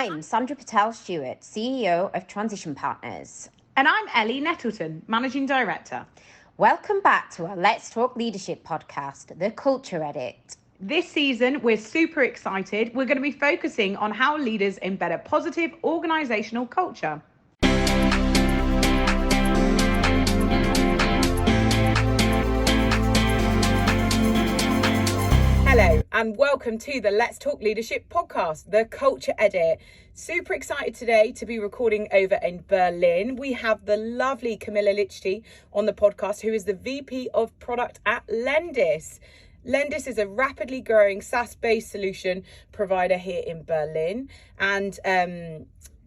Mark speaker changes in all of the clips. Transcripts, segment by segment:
Speaker 1: I'm Sandra Patel Stewart, CEO of Transition Partners.
Speaker 2: And I'm Elly Nettleton, Managing Director.
Speaker 1: Welcome back to our Let's Talk Leadership podcast, The Culture Edit.
Speaker 2: This season, we're super excited. We're going to be focusing on how leaders embed a positive organisational culture. Hello and welcome to the Let's Talk Leadership podcast, The Culture Edit. Super excited today to be recording over in Berlin. We have the lovely Camilla Lichti on the podcast, who is the VP of Product at Lendis. Lendis is a rapidly growing SaaS-based solution provider here in Berlin, and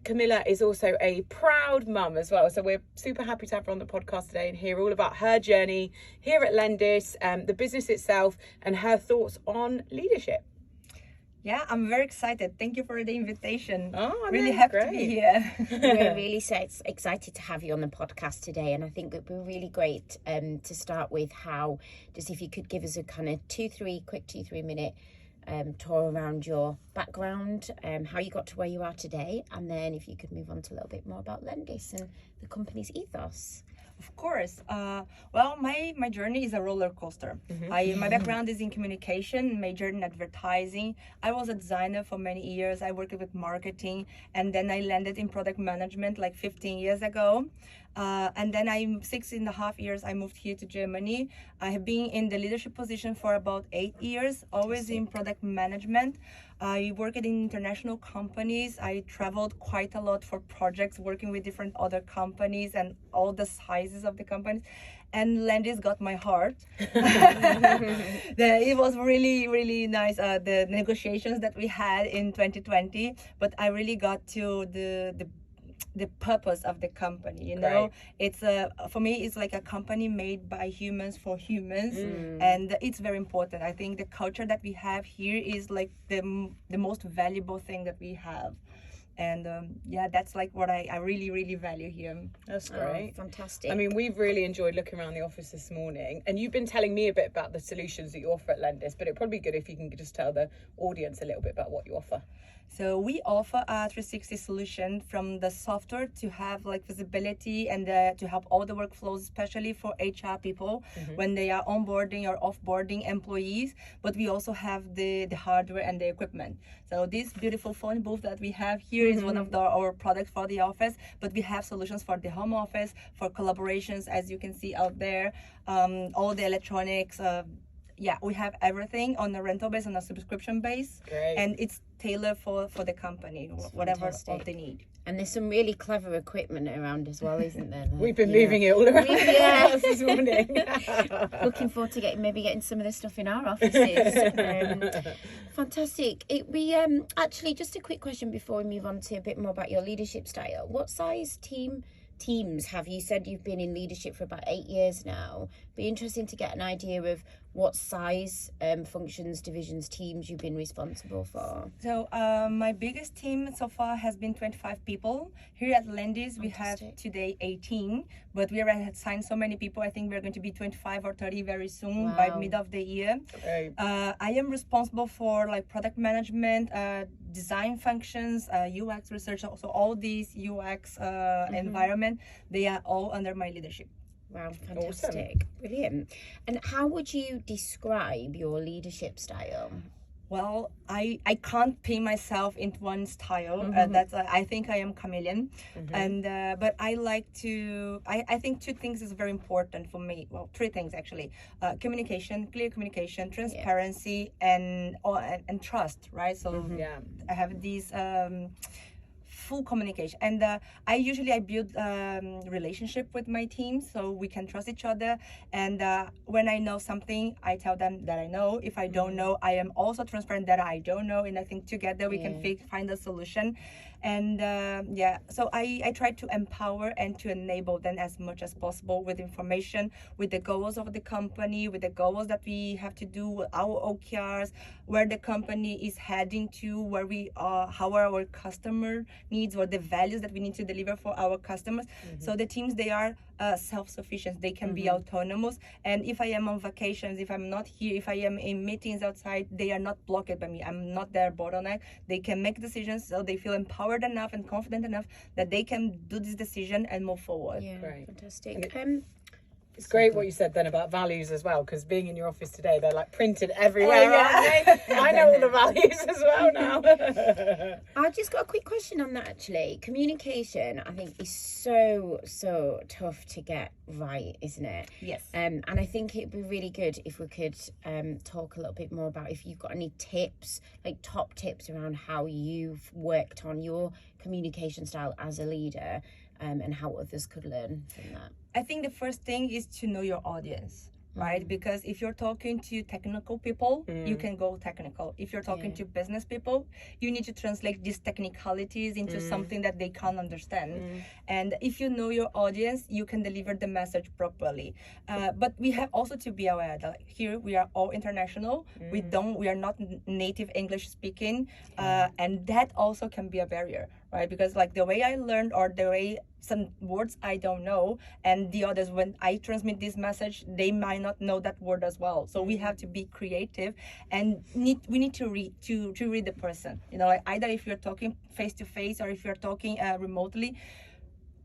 Speaker 2: Camilla is also a proud mum as well. So we're super happy to have her on the podcast today and hear all about her journey here at Lendis, the business itself, and her thoughts on leadership.
Speaker 3: Yeah, I'm very excited. Thank you for the invitation.
Speaker 2: Oh, I'm
Speaker 3: really happy to be here.
Speaker 1: We're really excited to have you on the podcast today, and I think it would be really great to start with how, just if you could give us a kind of quick 2-3 minute tour around your background, how you got to where you are today, and then if you could move on to a little bit more about Lendis and the company's ethos.
Speaker 3: Of course. Well, my journey is a roller coaster. My background is in communication, majored in advertising. I was a designer for many years. I worked with marketing, and then I landed in product management like 15 years ago. And then 6.5 years, I moved here to Germany. I have been in the leadership position for about 8 years, always in product management. I worked in international companies. I traveled quite a lot for projects, working with different other companies and all the sizes of the companies. And Lendis got my heart. It was really, really nice, the negotiations that we had in 2020. But I really got to the purpose of the company, you know. It's for me, it's like a company made by humans for humans, and it's very important. I think the culture that we have here is like the most valuable thing that we have, and that's like what I really, really value here.
Speaker 2: That's great.
Speaker 1: Oh, fantastic.
Speaker 2: I mean, we've really enjoyed looking around the office this morning, and you've been telling me a bit about the solutions that you offer at Lendis, but it'd probably be good if you can just tell the audience a little bit about what you offer.
Speaker 3: So we offer a 360 solution, from the software to have like visibility and to help all the workflows, especially for HR people when they are onboarding or offboarding employees. But we also have the hardware and the equipment. So this beautiful phone booth that we have here is one of our products for the office, but we have solutions for the home office, for collaborations, as you can see out there, all the electronics. We have everything on a rental base, on a subscription base.
Speaker 2: Great.
Speaker 3: And it's tailored for the company, whatever they need.
Speaker 1: And there's some really clever equipment around as well, isn't there?
Speaker 2: We've been moving it all around the house this morning.
Speaker 1: Looking forward to getting some of this stuff in our offices. Fantastic. We actually, just a quick question before we move on to a bit more about your leadership style. What size teams have you? Said you've been in leadership for about 8 years now. Be interesting to get an idea of what size functions, divisions, teams you've been responsible for.
Speaker 3: So my biggest team so far has been 25 people. Here at Lendis, we have today 18, but we already had signed so many people. I think we're going to be 25 or 30 very soon. Wow. By mid of the year. I am responsible for like product management, design functions, UX research. So all these UX environment, they are all under my leadership.
Speaker 1: Wow, fantastic.
Speaker 2: Awesome.
Speaker 1: Brilliant. And how would you describe your leadership style?
Speaker 3: Well, I can't pin myself into one style. I think I am chameleon, and but I like to. I think two things is very important for me. Well, three things actually: communication, clear communication, transparency, and trust. Right. So I have these. Full communication, and I build relationship with my team so we can trust each other, and when I know something, I tell them that I know. If I don't know, I am also transparent that I don't know, and I think together we can find a solution. And so I try to empower and to enable them as much as possible with information, with the goals of the company, with the goals that we have to do with our OKRs, where the company is heading to, where we are, how are our customer needs, or the values that we need to deliver for our customers. So the teams, they are self-sufficient. They can be autonomous. And if I am on vacations, if I'm not here, if I am in meetings outside, they are not blocked by me. I'm not their bottleneck. They can make decisions, so they feel empowered enough and confident enough that they can do this decision and move forward.
Speaker 1: Yeah,
Speaker 2: Great.
Speaker 1: fantastic.
Speaker 2: It's great what you said then about values as well, because being in your office today, they're like printed everywhere, aren't they? I know all the values as well now.
Speaker 1: I've just got a quick question on that actually. Communication, I think, is so tough to get right, isn't it?
Speaker 3: Yes.
Speaker 1: And I think it'd be really good if we could talk a little bit more about if you've got any tips, like top tips around how you've worked on your communication style as a leader, and how others could learn from that.
Speaker 3: I think the first thing is to know your audience, right? Because if you're talking to technical people, you can go technical. If you're talking to business people, you need to translate these technicalities into something that they can understand. And if you know your audience, you can deliver the message properly. But we have also to be aware that here we are all international. We are not native English speaking, and that also can be a barrier, right? Because like the way I learned, or the way some words I don't know, and the others, when I transmit this message, they might not know that word as well. So we have to be creative, and we need to read the person. You know, like either if you're talking face to face or if you're talking remotely.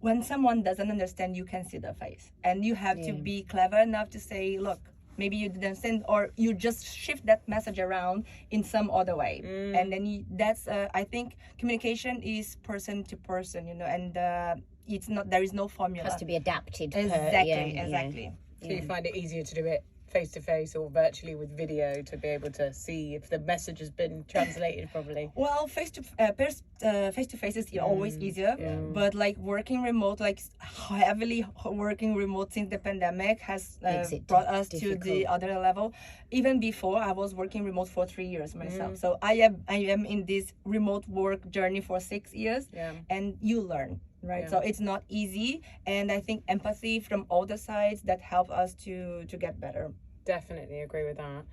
Speaker 3: When someone doesn't understand, you can see the face, and you have to be clever enough to say, look, maybe you didn't send, or you just shift that message around in some other way. And then that's I think communication is person to person, you know, and it's not, there is no formula.
Speaker 1: It has to be adapted.
Speaker 3: Exactly.
Speaker 2: So you find it easier to do it face to face or virtually with video to be able to see if the message has been translated properly?
Speaker 3: Well, face to face is always easier, but like working remote, like heavily working remote since the pandemic has brought us to the other level. Even before, I was working remote for 3 years myself, so I am in this remote work journey for 6 years, and you learn. Right, so it's not easy, and I think empathy from all the sides that help us to get better.
Speaker 2: Definitely agree with that.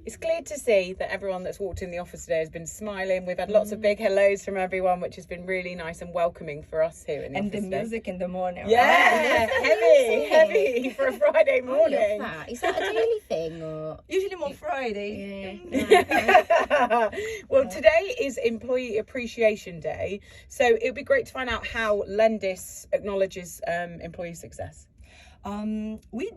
Speaker 2: It's clear to see that everyone that's walked in the office today has been smiling. We've had lots of big hellos from everyone, which has been really nice and welcoming for us here in the office.
Speaker 3: And the music in the morning.
Speaker 2: Yeah, heavy for a Friday morning.
Speaker 1: I love that. Is that a daily thing or?
Speaker 3: Usually more Friday.
Speaker 2: Well, today is Employee Appreciation Day, so it would be great to find out how Lendis acknowledges employee success.
Speaker 3: We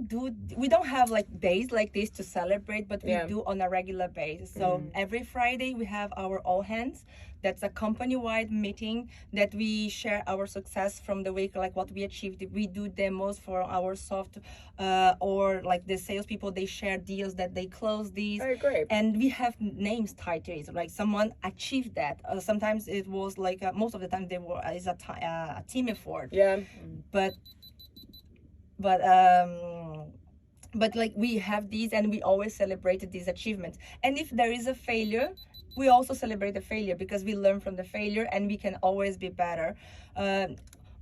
Speaker 3: don't have like days like this to celebrate, but we do on a regular basis. So every Friday we have our all hands. That's a company-wide meeting that we share our success from the week, like what we achieved. We do demos for our soft, or like the salespeople, they share deals that they close these.
Speaker 2: Oh, great.
Speaker 3: And we have names tied to it, like someone achieved that. Sometimes it was like, most of the time it's a team effort.
Speaker 2: Yeah.
Speaker 3: But like we have these, and we always celebrate these achievements. And if there is a failure, we also celebrate the failure, because we learn from the failure and we can always be better.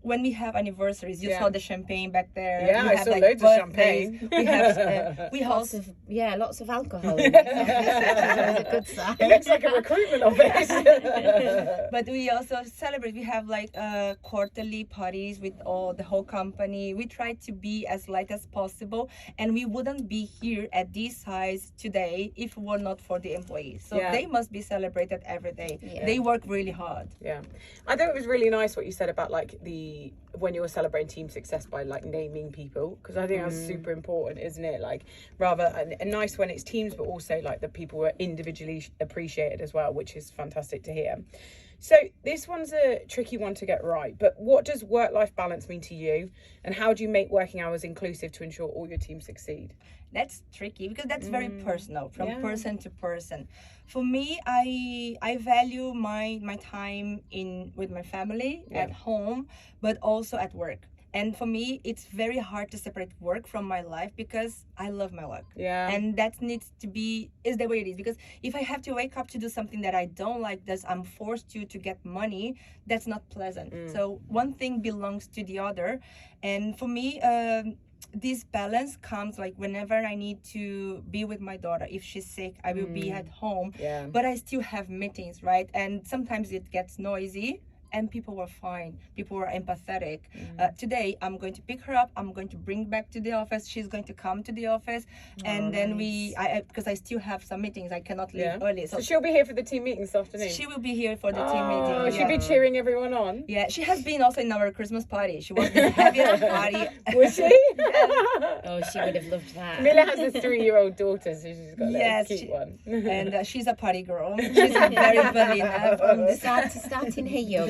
Speaker 3: When we have anniversaries, you saw the champagne back there.
Speaker 2: Yeah, I saw loads of champagne.
Speaker 3: We have
Speaker 1: lots of alcohol. That's a good sign.
Speaker 2: It looks like a recruitment office.
Speaker 3: But we also celebrate. We have like quarterly parties with the whole company. We try to be as light as possible, and we wouldn't be here at this size today if it were not for the employees. So they must be celebrated every day. They work really hard.
Speaker 2: Yeah, I thought it was really nice what you said about like when you were celebrating team success by like naming people, because I think that's super important, isn't it? Like rather and nice when it's teams, but also like the people were individually appreciated as well, which is fantastic to hear. So this one's a tricky one to get right, but what does work-life balance mean to you, and how do you make working hours inclusive to ensure all your teams succeed?
Speaker 3: That's tricky, because that's very personal, from person to person. For me, I value my time with my family at home, but also at work. And for me, it's very hard to separate work from my life, because I love my work. Yeah. And that needs to be, is the way it is. Because if I have to wake up to do something that I don't like, that I'm forced to get money, that's not pleasant. So one thing belongs to the other. And for me, this balance comes like whenever I need to be with my daughter. If she's sick, I will be at home. Yeah. But I still have meetings, right? And sometimes it gets noisy. and people were fine. People were empathetic. Today, I'm going to pick her up. I'm going to bring back to the office. She's going to come to the office, and then because I still have some meetings, I cannot leave early.
Speaker 2: So she'll be here for the team meeting this afternoon.
Speaker 3: She will be here for the team meeting.
Speaker 2: She'll be cheering everyone on.
Speaker 3: Yeah, she has been also in our Christmas party. She was the heaviest party.
Speaker 2: Was she?
Speaker 1: Oh, she would have loved that.
Speaker 2: Camilla has a 3-year-old daughter, so she's got a cute one.
Speaker 3: And she's a party girl. She's very Berliner from the
Speaker 1: Starting her young.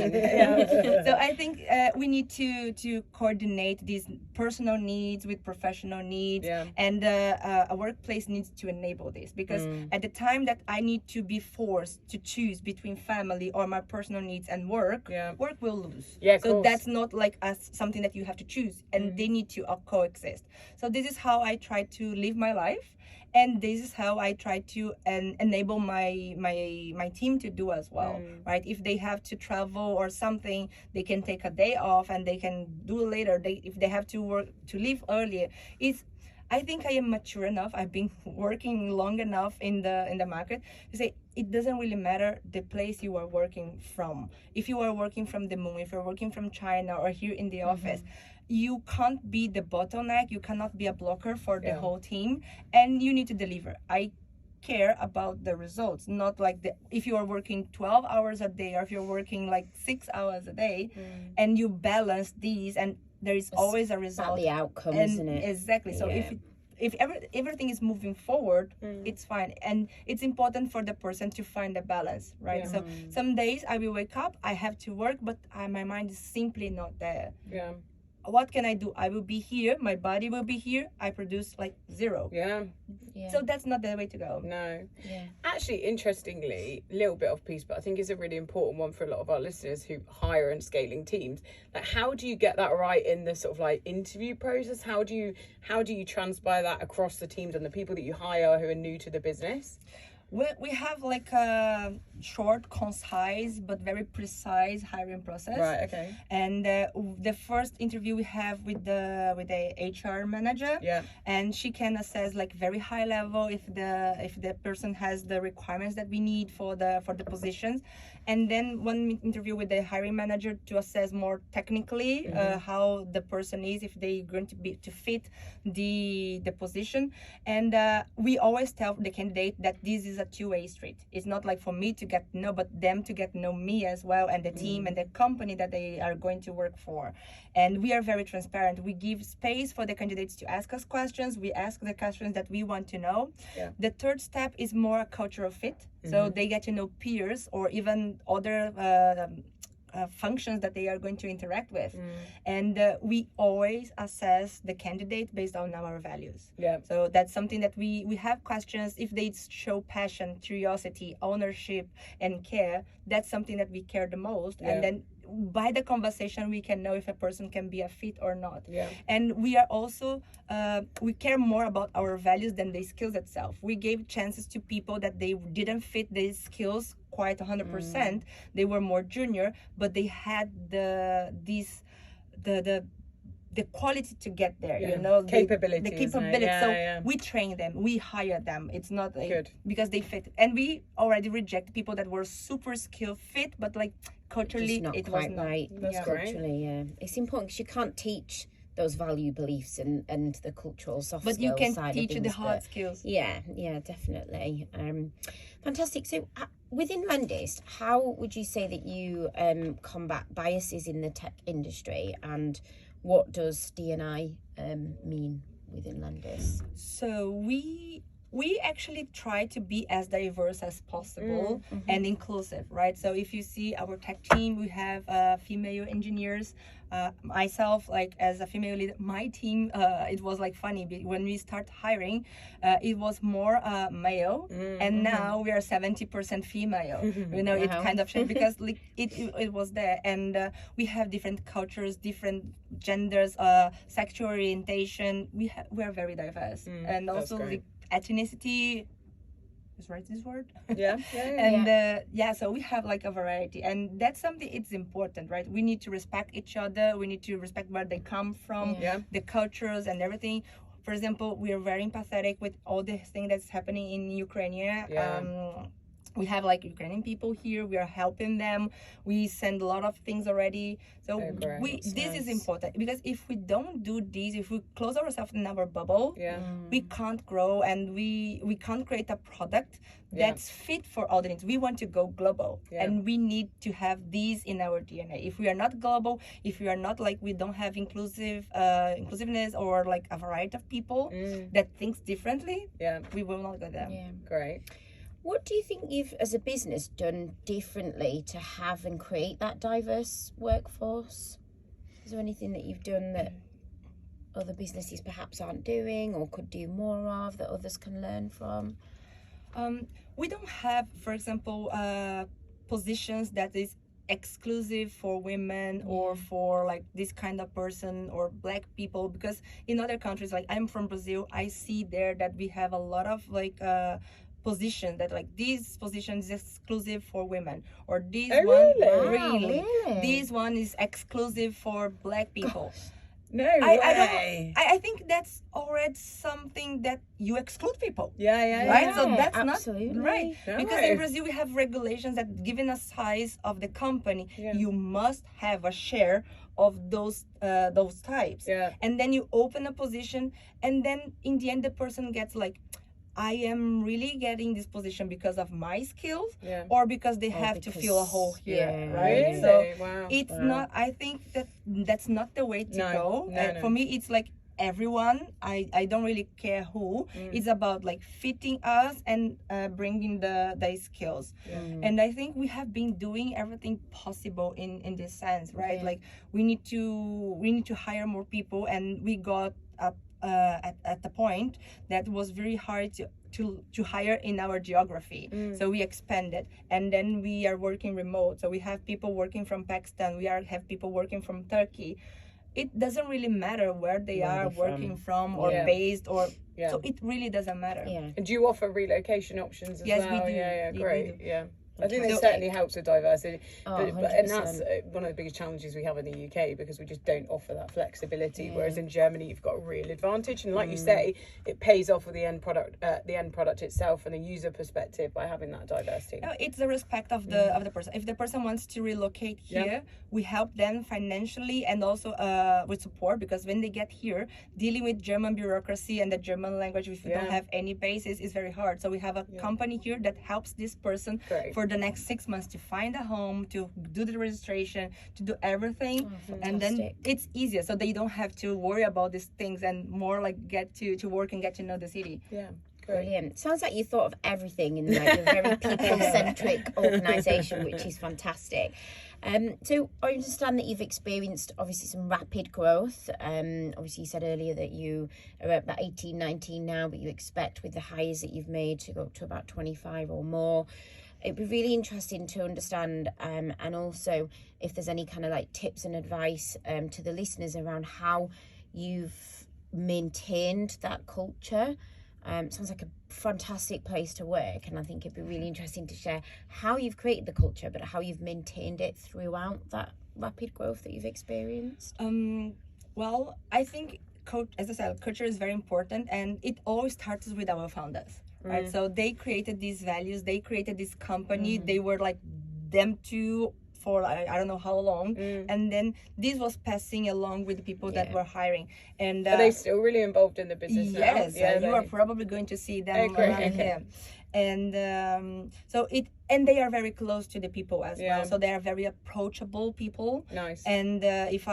Speaker 3: So I think we need to coordinate these personal needs with professional needs, and a workplace needs to enable this, because at the time that I need to be forced to choose between family or my personal needs and work will lose. So that's not like something that you have to choose, and they need to coexist. So this is how I try to live my life. And this is how I try to enable my team to do as well, right? If they have to travel or something, they can take a day off and they can do later. If they have to leave earlier, I think I am mature enough. I've been working long enough in the market to say it doesn't really matter the place you are working from. If you are working from the moon, if you're working from China or here in the office, you can't be the bottleneck. You cannot be a blocker for the whole team, and you need to deliver. I care about the results, not like if you are working 12 hours a day or if you're working like 6 hours a day, and you balance these, and there is always a result.
Speaker 1: About the outcome, isn't it?
Speaker 3: Exactly. So if everything is moving forward, it's fine, and it's important for the person to find a balance, right? So some days I will wake up, I have to work, but my mind is simply not there. What can I do? I will be here, my body will be here, I produce like zero. So that's not the way to go.
Speaker 2: No. Actually, interestingly, a little bit off piece, but I think it's a really important one for a lot of our listeners who hire and scaling teams. Like, how do you get that right in the sort of like interview process? How do you transpire that across the teams and the people that you hire who are new to the business?
Speaker 3: We have like a short, concise, but very precise hiring process.
Speaker 2: Right. Okay.
Speaker 3: And the first interview we have with the HR manager. And she can assess like very high level if the person has the requirements that we need for the positions. And then one interview with the hiring manager to assess more technically how the person is, if they're going to fit the position. And we always tell the candidate that this is a two-way street. It's not like for me to get to know, but them to get to know me as well, and the team and the company that they are going to work for. And we are very transparent. We give space for the candidates to ask us questions. We ask the questions that we want to know. The third step is more a cultural fit. So they get to know peers or even other functions that they are going to interact with. And we always assess the candidate based on our values. So that's something that we have questions. If they show passion, curiosity, ownership, and care, that's something that we care the most. And then by the conversation we can know if a person can be a fit or not. And we are also we care more about our values than the skills itself. We gave chances to people that they didn't fit these skills quite 100%. They were more junior, but they had the quality to get there, you know,
Speaker 2: capabilities.
Speaker 3: The capability. We train them, we hire them. It's not like because they fit. And we already reject people that were super skill fit, but like culturally it was not
Speaker 1: right.
Speaker 2: That's
Speaker 1: culturally, it's important because you can't teach those value beliefs and the cultural soft skills.
Speaker 3: But you can
Speaker 1: side
Speaker 3: teach
Speaker 1: of
Speaker 3: you the
Speaker 1: things,
Speaker 3: hard skills.
Speaker 1: Yeah, definitely. Fantastic. So within Lendis, how would you say that you combat biases in the tech industry, and what does D&I mean within Lendis?
Speaker 3: So we actually try to be as diverse as possible and inclusive, right? So if you see our tech team, we have female engineers. Myself, like as a female leader, my team, it was like funny when we start hiring, it was more male, and now we are 70% female. You know, it kind of changed because like it was there, and we have different cultures, different genders, sexual orientation. We are very diverse, and also like ethnicity. Is right this word? And so we have like a variety, and that's something it's important, right? We need to respect each other, we need to respect where they come from, the cultures and everything. For example, we are very empathetic with all the thing that's happening in Ukraine. We have like Ukrainian people here. We are helping them. We send a lot of things already. So this is important, because if we don't do this, if we close ourselves in our bubble, we can't grow, and we can't create a product that's fit for all the needs. We want to go global, and we need to have these in our DNA. If we are not global, if we are not like, we don't have inclusiveness or like a variety of people that thinks differently, we will not go there.
Speaker 2: Great.
Speaker 1: What do you think you've, as a business, done differently to have and create that diverse workforce? Is there anything that you've done that other businesses perhaps aren't doing or could do more of, that others can learn from?
Speaker 3: We don't have, for example, positions that is exclusive for women or for like this kind of person or black people, because in other countries, like I'm from Brazil, I see there that we have a lot of like position that like this position is exclusive for women, or this this one is exclusive for black people.
Speaker 2: No way.
Speaker 3: I think that's already something that you exclude people.
Speaker 2: Right?
Speaker 3: So that's
Speaker 1: absolutely
Speaker 3: not right.
Speaker 2: No.
Speaker 3: Because in Brazil we have regulations that, given a size of the company, you must have a share of those types. And then you open a position, and then in the end the person gets like, I am really getting this position because of my skills, or because they have to fill a hole here, right?
Speaker 2: Really?
Speaker 3: So it's not, I think that's not the way to go. For me, it's like everyone, I don't really care who. It's about like fitting us and bringing the skills. And I think we have been doing everything possible in this sense, right? Like we need to hire more people, and we got up at the point that was very hard to hire in our geography. So we expanded, and then we are working remote. So we have people working from Pakistan, have people working from Turkey. It doesn't really matter where they are working from or based, or so it really doesn't matter.
Speaker 2: And do you offer relocation options as well?
Speaker 3: Yes, we do.
Speaker 2: Great.
Speaker 3: We do.
Speaker 2: I think it certainly helps with diversity, and
Speaker 1: 100%.
Speaker 2: that's one of the biggest challenges we have in the UK, because we just don't offer that flexibility. Whereas in Germany, you've got a real advantage, and like you say, it pays off with the end product itself and a user perspective by having that diversity.
Speaker 3: It's the respect of the person. If the person wants to relocate here, we help them financially and also with support, because when they get here, dealing with German bureaucracy and the German language, if you don't have any basis, is very hard. So we have a company here that helps this person for the next 6 months to find a home, to do the registration, to do everything, and then it's easier. So they don't have to worry about these things, and more like get to work and get to know the city.
Speaker 1: Brilliant. Sounds like you thought of everything in like a very people-centric organisation, which is fantastic. So I understand that you've experienced obviously some rapid growth. Obviously you said earlier that you are at about 18, 19 now, but you expect with the hires that you've made to go up to about 25 or more. It'd be really interesting to understand, and also if there's any kind of like tips and advice to the listeners around how you've maintained that culture. Sounds like a fantastic place to work, and I think it'd be really interesting to share how you've created the culture, but how you've maintained it throughout that rapid growth that you've experienced.
Speaker 3: Well, I think, as I said, culture is very important, and it always starts with our founders. Right, so they created these values, they created this company, they were like them too for I don't know how long, and then this was passing along with the people that were hiring. And
Speaker 2: are they still really involved in the business now?
Speaker 3: Yes, you are probably going to see them around here. And and they are very close to the people as well, so they are very approachable people.
Speaker 2: Nice.
Speaker 3: And if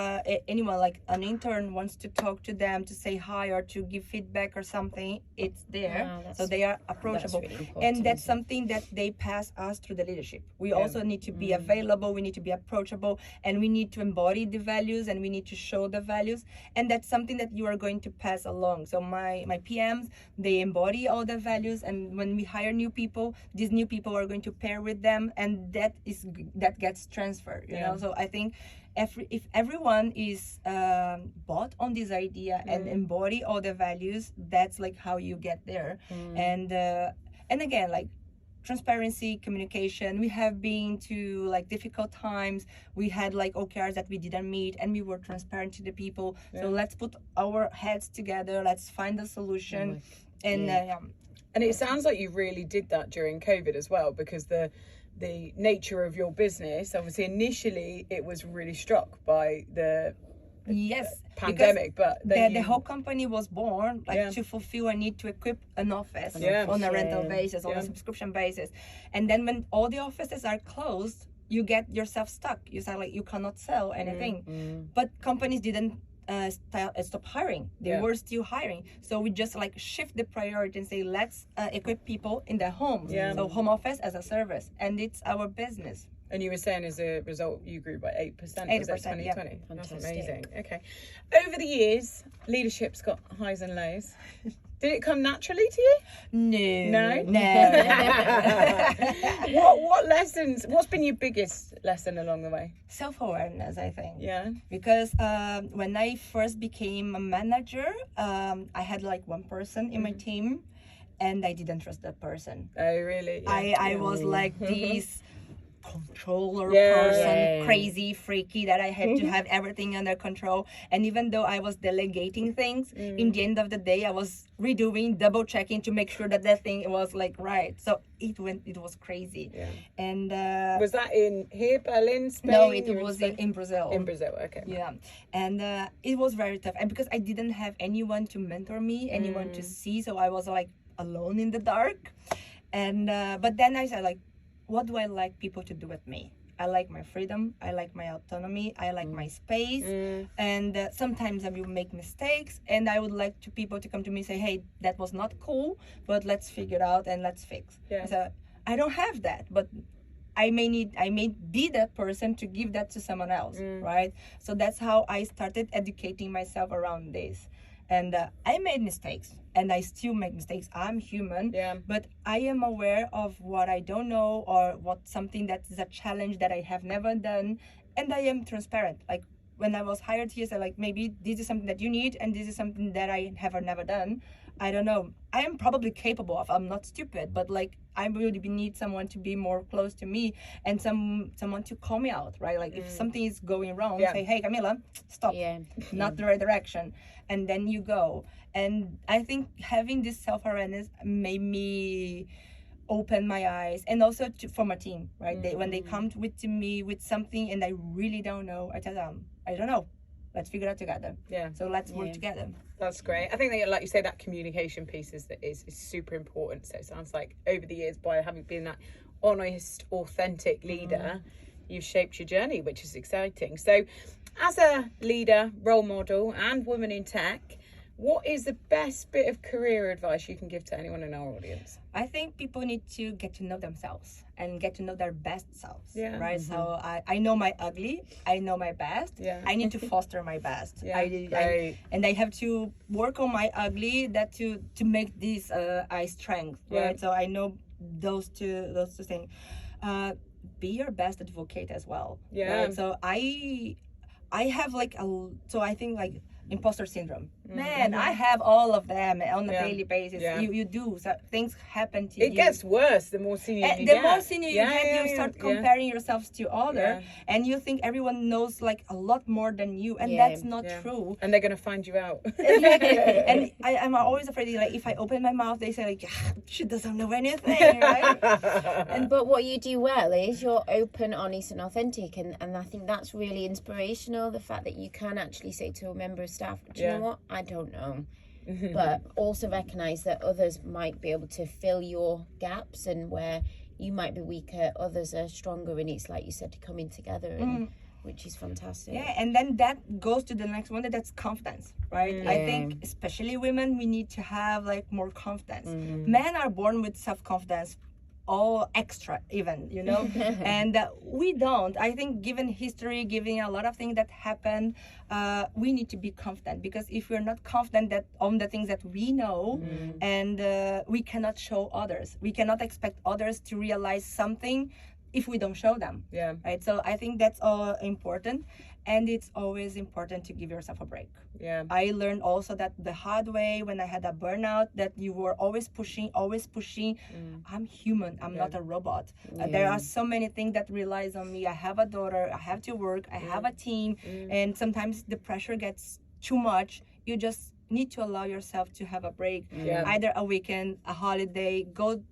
Speaker 3: anyone like an intern wants to talk to them, to say hi or to give feedback or something, it's there. So they are approachable, really, and that's something that they pass us through the leadership. We also need to be available, we need to be approachable, and we need to embody the values, and we need to show the values, and that's something that you are going to pass along. So my PMs, they embody all the values, and when we hire new people, these new people are going to pair with them, and that gets transferred, you know. So I think if everyone is bought on this idea and embody all the values, that's like how you get there. And again, like transparency, communication. We have been to like difficult times. We had like OKRs that we didn't meet, and we were transparent to the people. So let's put our heads together, let's find a solution.
Speaker 2: And it sounds like you really did that during COVID as well, because the nature of your business, obviously initially it was really struck by the
Speaker 3: Yes,
Speaker 2: pandemic, but then
Speaker 3: the whole company was born to fulfill a need to equip an office on a rental basis, on a subscription basis. And then when all the offices are closed, you get yourself stuck. You say like you cannot sell anything. But companies didn't stop hiring. They were still hiring. So we just like shift the priority and say, let's equip people in their homes. So home office as a service, and it's our business.
Speaker 2: And you were saying as a result, you grew by 8%.
Speaker 3: 8%,
Speaker 2: was that 2020?
Speaker 1: yeah.
Speaker 2: That's
Speaker 1: Fantastic.
Speaker 2: amazing. Okay. Over the years, leadership's got highs and lows. Did it come naturally to you?
Speaker 3: No.
Speaker 2: What lessons? What's been your biggest lesson along the way?
Speaker 3: Self-awareness, I think.
Speaker 2: Yeah.
Speaker 3: Because when I first became a manager, I had like one person in my team, and I didn't trust that person.
Speaker 2: Oh, really? Yeah.
Speaker 3: I was like this controller person, crazy, freaky, that I had to have everything under control. And even though I was delegating things, in the end of the day, I was redoing, double checking to make sure that thing was like right. So it was crazy.
Speaker 2: Yeah.
Speaker 3: And
Speaker 2: was that in here, Berlin, Spain?
Speaker 3: no, it was in Brazil.
Speaker 2: In Brazil, okay.
Speaker 3: Yeah, and it was very tough, and because I didn't have anyone to mentor me, anyone to see, so I was like alone in the dark. And but then I said, like, what do I like people to do with me? I like my freedom, I like my autonomy, I like my space, and sometimes I will make mistakes, and I would like people to come to me and say, hey, that was not cool, but let's figure it out and let's fix. So I don't have that, but I may be that person to give that to someone else, right? So that's how I started educating myself around this. And I made mistakes, and I still make mistakes. I'm human, but I am aware of what I don't know, or what something that is a challenge that I have never done, and I am transparent. Like when I was hired here, so like maybe this is something that you need, and this is something that I have never done. I don't know. I am probably capable of. I'm not stupid, but like I really need someone to be more close to me, and someone to call me out, right? Like if something is going wrong, say, hey, Camilla, stop, not the right direction, and then you go. And I think having this self-awareness made me open my eyes, and also for my team, right? When they come to me with something and I really don't know, I tell them, I don't know. Let's figure it out together. So let's work together.
Speaker 2: That's great. I think that, like you say, that communication piece is super important. So it sounds like over the years, by having been that honest, authentic leader, you've shaped your journey, which is exciting. So as a leader, role model, and woman in tech, what is the best bit of career advice you can give to anyone in our audience?
Speaker 3: I think people need to get to know themselves and get to know their best selves, right? So I know my ugly, I know my best, I need to foster my best. And I have to work on my ugly to make this I strength, right? So I know those two things. Be your best advocate as well. Right? So I have like so I think like imposter syndrome. Man, I have all of them on a daily basis. You do. So things happen to you.
Speaker 2: It gets worse the more senior you get.
Speaker 3: The more senior you get, you start comparing yourselves to others, and you think everyone knows like a lot more than you, and that's not true.
Speaker 2: And they're going to find you out.
Speaker 3: Exactly. And I'm always afraid, like, if I open my mouth, they say like, she doesn't know anything, right?
Speaker 1: But what you do well is you're open, honest, and authentic, and I think that's really inspirational. The fact that you can actually say to a member of staff, do you know what? I don't know. But also recognize that others might be able to fill your gaps, and where you might be weaker, others are stronger, and it's like you said, coming together, and which is fantastic.
Speaker 3: And then that goes to the next one, that's confidence, right? I think especially women, we need to have like more confidence. Men are born with self-confidence, all extra even, you know. And we don't. I think given history, given a lot of things that happen, we need to be confident, because if we're not confident that on the things that we know, and we cannot show others, we cannot expect others to realize something if we don't show them, right? So I think that's all important, and it's always important to give yourself a break. I learned also that the hard way when I had a burnout, that you were always pushing. I'm human, I'm not a robot. There are so many things that relies on me. I have a daughter, I have to work, I have a team, and sometimes the pressure gets too much. You just need to allow yourself to have a break.
Speaker 2: Yeah.
Speaker 3: Either a weekend, a holiday, go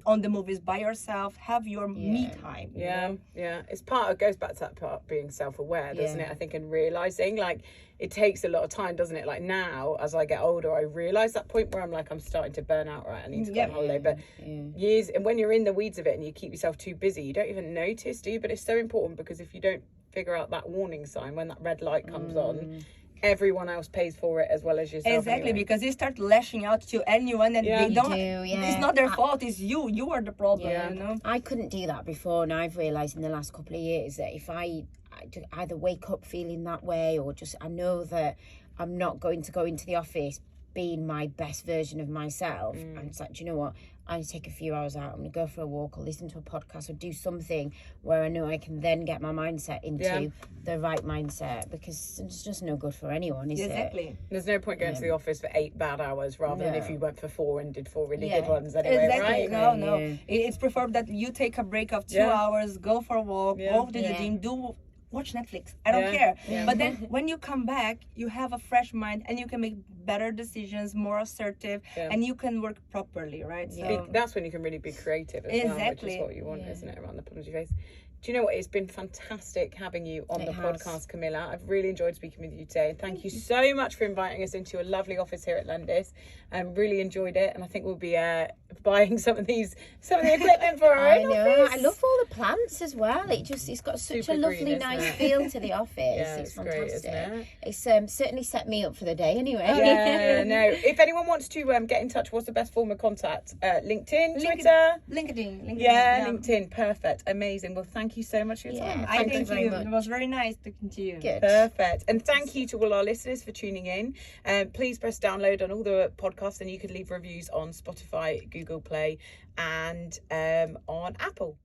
Speaker 3: on the movies by yourself, have your me time. you know?
Speaker 2: It's it goes back to that part, being self-aware, doesn't
Speaker 1: Yeah.
Speaker 2: it? I think, and realizing, like, it takes a lot of time, doesn't it? Like, now as I get older, I realize that point where I'm like, I'm starting to burn out, right? I need to go on holiday. But years, and when you're in the weeds of it and you keep yourself too busy, you don't even notice, do you? But it's so important, because if you don't figure out that warning sign when that red light comes on, everyone else pays for it as well as yourself.
Speaker 3: Exactly,
Speaker 2: anyway.
Speaker 3: because you start lashing out to anyone, and they don't. It's not their fault. It's you. You are the problem. You know.
Speaker 1: I couldn't do that before, and I've realised in the last couple of years that if I either wake up feeling that way, or just I know that I'm not going to go into the office being my best version of myself, and it's like, do you know what? I need to take a few hours out. I'm going to go for a walk, or listen to a podcast, or do something where I know I can then get my mindset into the right mindset, because it's just no good for anyone, is it?
Speaker 2: There's no point going to the office for 8 bad hours rather than if you went for 4 and did 4 really good ones anyway, right?
Speaker 3: No. It's preferred that you take a break of 2 hours, go for a walk, go to the gym, watch Netflix. I don't care. But then when you come back, you have a fresh mind, and you can make better decisions, more assertive, and you can work properly, right? So
Speaker 2: That's when you can really be creative as well, which is what you want, isn't it? Around the problems you face. Do you know what? It's been fantastic having you on the podcast, Camilla. I've really enjoyed speaking with you today. Thank you so much for inviting us into your lovely office here at Lendis. Really enjoyed it, and I think we'll be buying some of the equipment for our own office.
Speaker 1: I love all the plants as well. It's got such
Speaker 2: Super
Speaker 1: a lovely,
Speaker 2: green,
Speaker 1: nice
Speaker 2: isn't it?
Speaker 1: feel to the office.
Speaker 2: It's
Speaker 1: fantastic.
Speaker 2: great, isn't it?
Speaker 1: It's certainly set me up for the day anyway.
Speaker 2: Yeah, no. If anyone wants to get in touch, what's the best form of contact? LinkedIn, Twitter?
Speaker 3: LinkedIn.
Speaker 2: Yeah, LinkedIn. Perfect. Amazing. Well, thank you so much for your time.
Speaker 3: I thank
Speaker 1: you very much.
Speaker 3: It was very nice talking to you.
Speaker 1: Good.
Speaker 2: Perfect. And thank you to all our listeners for tuning in. Please press download on all the podcasts, and you can leave reviews on Spotify, Google Play, and on Apple.